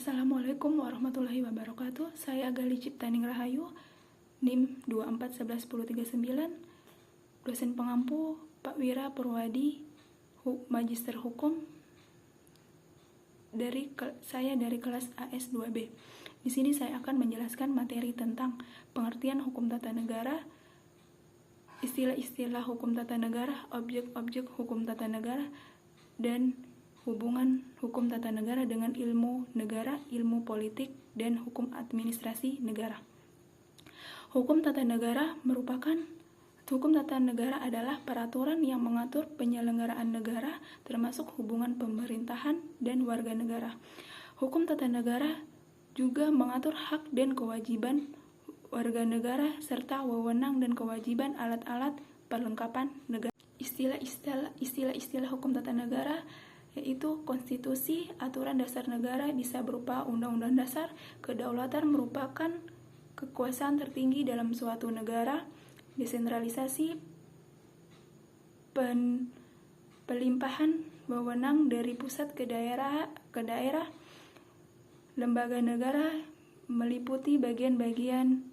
Assalamualaikum warahmatullahi wabarakatuh. Saya Gali Ciptaning Rahayu, NIM 24111039, dosen pengampu Pak Wira Purwadi, Magister Hukum saya dari kelas AS2B. Di sini saya akan menjelaskan materi tentang pengertian hukum tata negara, istilah-istilah hukum tata negara, objek-objek hukum tata negara, dan hubungan hukum tata negara dengan ilmu negara, ilmu politik, dan hukum administrasi negara. Hukum tata negara adalah peraturan yang mengatur penyelenggaraan negara, termasuk hubungan pemerintahan dan warga negara. Hukum tata negara juga mengatur hak dan kewajiban warga negara, serta wewenang dan kewajiban alat-alat perlengkapan negara. Istilah-istilah hukum tata negara yaitu konstitusi, aturan dasar negara bisa berupa undang-undang dasar, kedaulatan merupakan kekuasaan tertinggi dalam suatu negara, desentralisasi, pelimpahan wewenang dari pusat ke daerah, lembaga negara meliputi bagian-bagian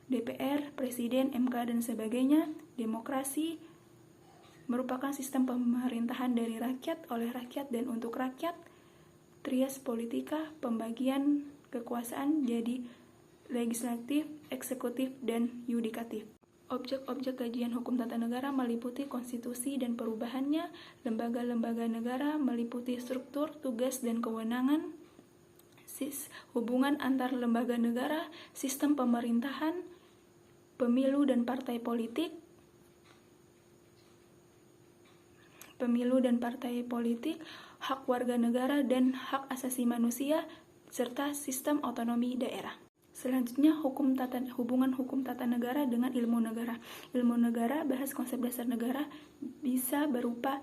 DPR, Presiden, MK, dan sebagainya. Demokrasi merupakan sistem pemerintahan dari rakyat, oleh rakyat, dan untuk rakyat. Trias politika, pembagian kekuasaan jadi legislatif, eksekutif, dan yudikatif. Objek-objek kajian hukum tata negara meliputi konstitusi dan perubahannya, lembaga-lembaga negara meliputi struktur, tugas, dan kewenangan, hubungan antar lembaga negara, sistem pemerintahan, pemilu dan partai politik, hak warga negara dan hak asasi manusia, serta sistem otonomi daerah. Selanjutnya, hubungan hukum tata negara dengan ilmu negara. Ilmu negara bahas konsep dasar negara, bisa berupa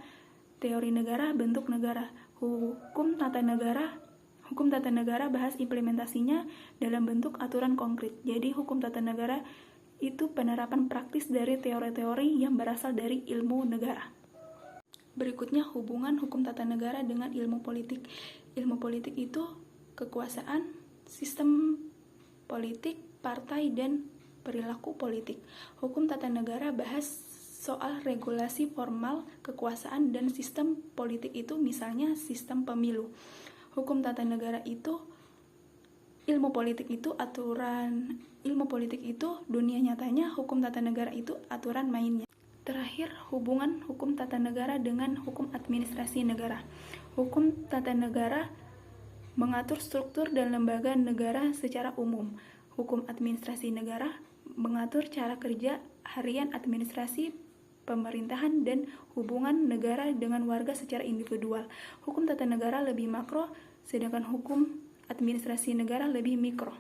teori negara, bentuk negara. Hukum tata negara bahas implementasinya dalam bentuk aturan konkret. Jadi, hukum tata negara itu penerapan praktis dari teori-teori yang berasal dari ilmu negara. Berikutnya, hubungan hukum tata negara dengan ilmu politik. Ilmu politik itu kekuasaan, sistem politik, partai, dan perilaku politik. Hukum tata negara bahas soal regulasi formal kekuasaan dan sistem politik itu, misalnya sistem pemilu. Hukum tata negara itu ilmu politik itu dunia nyatanya, hukum tata negara itu aturan mainnya. Terakhir, hubungan hukum tata negara dengan hukum administrasi negara. Hukum tata negara mengatur struktur dan lembaga negara secara umum. Hukum administrasi negara mengatur cara kerja harian administrasi pemerintahan dan hubungan negara dengan warga secara individual. Hukum tata negara lebih makro, sedangkan hukum administrasi negara lebih mikro.